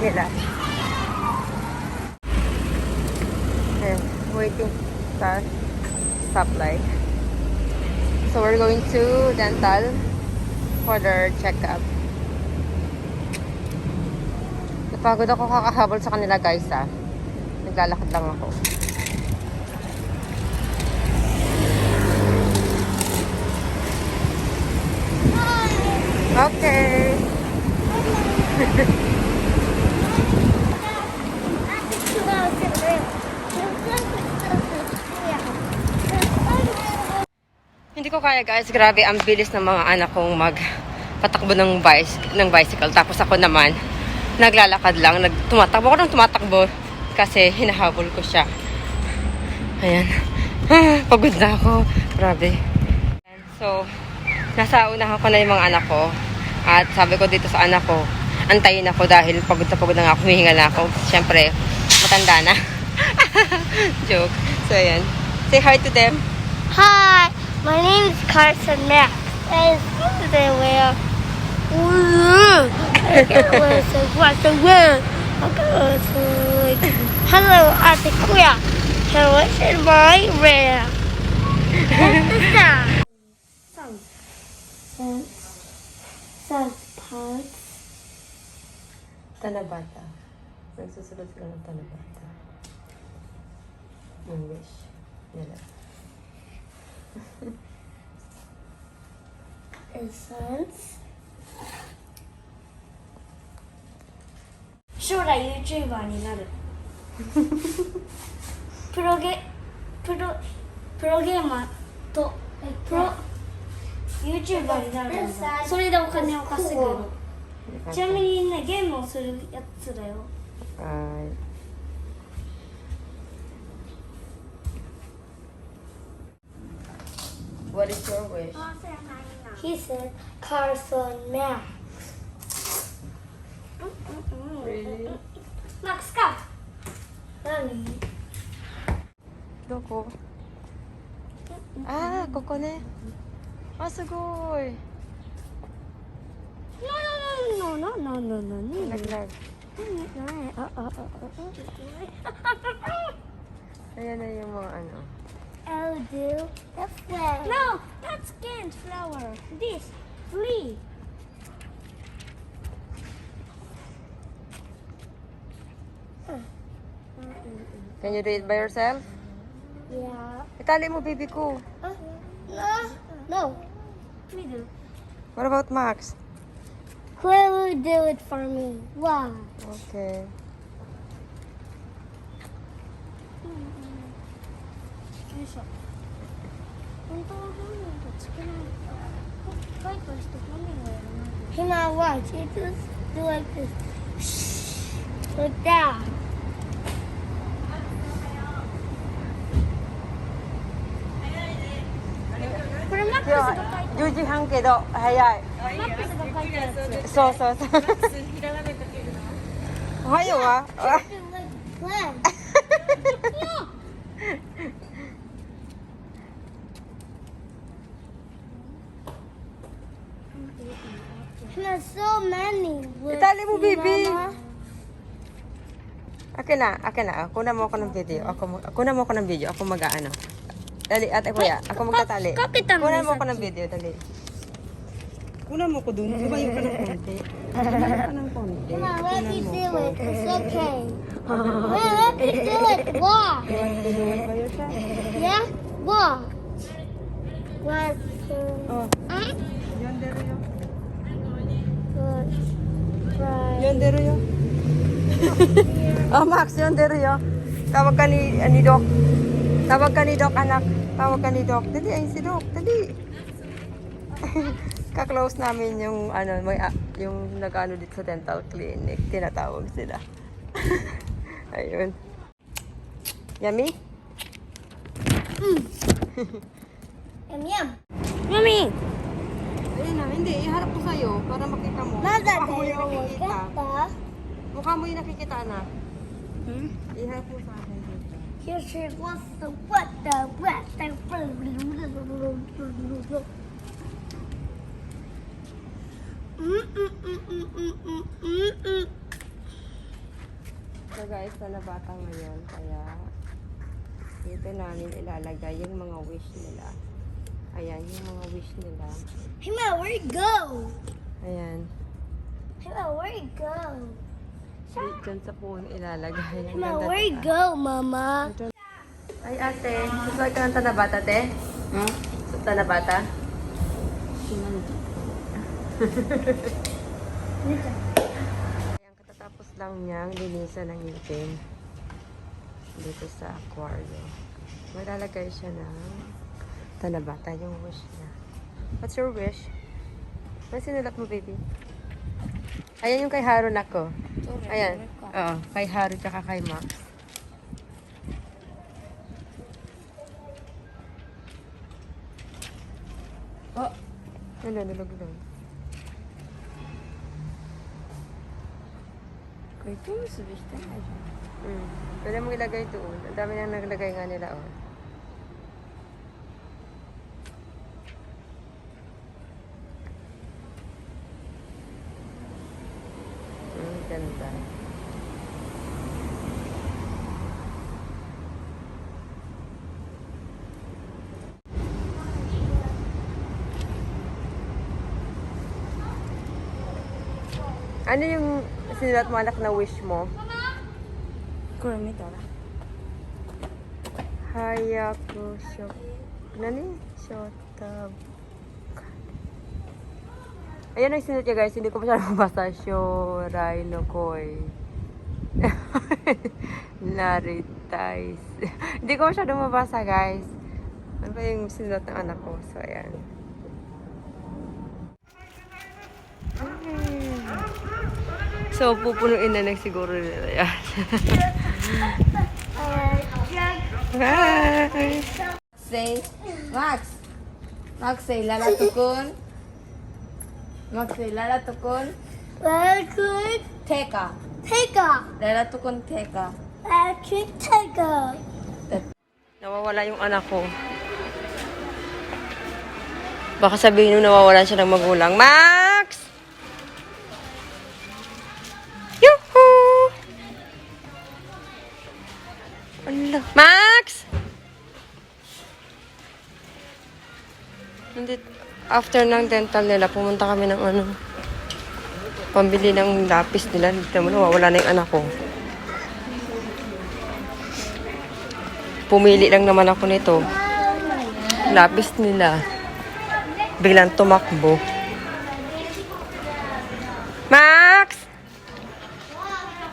nila. And waiting sa stoplight. So we're going to dental for their checkup. Napagod ako kakahabol sa kanila guys ah. Naglalakad lang ako. Okay. Hindi ko kaya guys, grabe ang bilis ng mga anak kong magpatakbo ng bicycle. Tapos ako naman, naglalakad lang, tumatakbo ako ng tumatakbo kasi hinahabol ko siya. Ayan. Pagod na ako. Grabe. So, nasa unahan ko na yung mga anak ko. At sabi ko dito sa anak ko, antayin ako dahil pagod na nga ako, humihinga na ako. Siyempre, matanda na. Joke. So, ayan. Say hi to them. Hi, my name is Carson Max. And today we are. Hello, Ate Kuya. Hello, in my rare. Parts. Tanabata. Nagsusunod sila ng Tanabata. English. Yan. Essence. 将来 YouTuber になるプロゲーマーとプロ YouTuber になるんだそれでお金を稼ぐのちなみにねゲームをするやつだよはい。What is your wish? He said Carson Max Really? Max か何どこ？あー、ここね。あ、すごい。Naglag. Ayan na yung mga ano. I'll do the flower. No, that's Ken's flower. This, flea. Can you do it by yourself? Yeah. Itali mo, baby ko. No. Me do. What about Max? Who will do it for me? Wow. Okay. Hina, watch. It just do like this. Shh. Like that. Juji hang kedo, hayai. So. Hayo wa. There's so many. Itali mo, baby. Akin na. Kunan mo ako ng video. Kunan mo ako ng video. Ako mag-aano. Dali, ate kuya. Ako magtatali. Kunan mo ako ng video. Dali. Kunan mo ko dun. Lumayo ka ng konti. Lumayo ka ng konti. Come on, let me do it. It's okay. Let me do it. Walk. Yeah? Walk. 1, 2, Oh. 3. Yondero yo. 4, 5. Yondero yo. Oh, Max, yondero yo. Tawag ka ni Doc. Tawag ka ni Doc, anak. Tawag ka ni Doc. Dali, ayun si Doc. Dali. Ka-close namin yung yung nag-ano dito sa dental clinic. Tinatawag sila. Ayun. Yummy? Yum. Mommy. Ayun na, hindi. Iharap ko sa'yo para makita mo. Mother, Mukha mo yung nakikita. get Mukha mo yung nakikita, anak. Iharap mo sa akin dito. Here's what's the what the. sa na bata ngayon, kaya dito namin ilalagay yung mga wish nila. Ayan, yung mga wish nila. Hey, Ma, where'd it go? Ayan. Hey, Ma, where'd it go? Diyan sa puno ilalagay. Hey, Ang Ma, ganda where'd it diba? go, Mama? Ay, ate. Gusto ka ng tanabata, te? Ha? Sa tanabata? Ayan, katatapos lang niyang linisan ng ngipin dito sa aquarium. Maglalagay siya ng tanabata, yung wish niya. What's your wish? Ano sinulat mo, baby? Ayan yung kay Haru nako. Ayan. Oo, kay Haru tsaka kay Max. Oh! Nalulog-log. Ito, subista na siya. Pwede mo ilagay doon. Ang dami nang naglagay nga nila, oh. Ganda. Ano yung sinulat mo anak na wish mo? Kurami tara. Hayaku shok. Nani? Shota. Ayan ang sinulat niya guys. Hindi ko masyadong mabasa. Shorai no koi. Naritais. Hindi ko masyadong mabasa guys. Ano ba yung sinulat ng anak ko? So ayan. So pupunuin na lang siguro nila yan. Bye! Say, Max. Max say, Lala Tukun. Max say, Lala Tukun. Welcome. Teka. Take off. Lala Tukun Teka. Welcome. Take off. Nawawala yung anak ko. Baka sabihin nung nawawalan siya ng magulang. Max! Yuhuu! Ala. Max! Hindi, after ng dental nila, pumunta kami ng ano, pambili ng lapis nila. Dito mo, nawawala na yung anak ko. Pumili lang naman ako nito. Lapis nila. Biglang tumakbo. Max!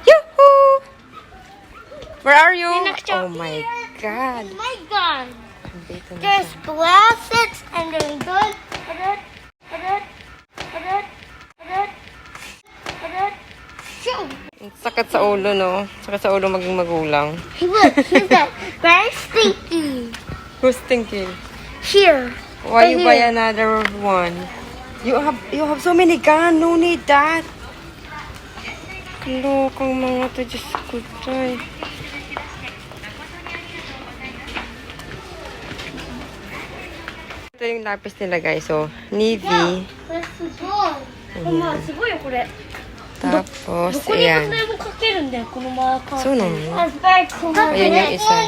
Yoo-hoo! Where are you? Oh my God. Oh my God. Dito na There's siya. glasses and there's good. Shoot. Ang sakit sa ulo, no? Sakit sa ulo maging magulang. Hey, look, here's that very stinky. Who's thinking? Here. Why you Right buy here. another one? You have so many guns. No need that. Lokang mga to, Diyos ko, Tay. Ito yung lapis nila, guys. So, Navy. That's the ball. まあすごいよこれ。 Tapos, どこにも ayan. でもかけるんだよこのマーカー。そうなの That's very cool. Ayan yung isa.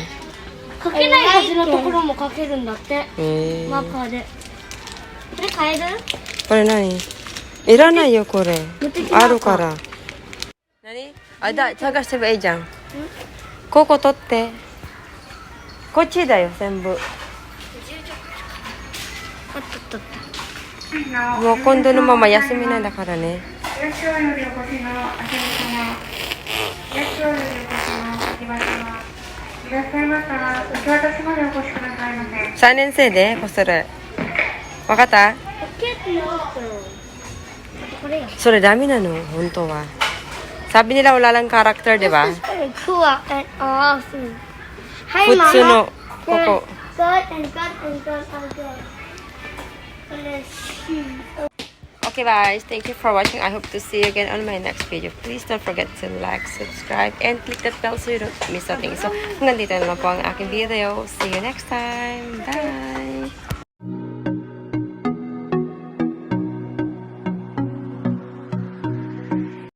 かけないはずのところもかけるんだって。 Eh. マーカーで。これ変える？ これ何いらないよ、これ。あるから。何あ、探してばいいじゃん。ここ取って。こっちだよ、全部。あったあった。もう今度のまま休みなんだからね。いらっしゃいよりお越しのあけみ様、いらっしゃいよりお越しのあきば様、いらっしゃいましたら、受け渡しまでお越しくださいませ。 3年生でこする。わかったポケットにあったよ。これや。それダメなの、本当は。Sabi nila wala lang character, di ba? This is very cool and awesome. Hi, 普通の Mama. ここ。 Good and good and good and good. Let's see. Okay guys, thank you for watching. I hope to see you again on my next video. Please don't forget to like, subscribe, and click that bell so you don't miss a thing. So, hanggang dito na lang po ang aking video. See you next time. Bye!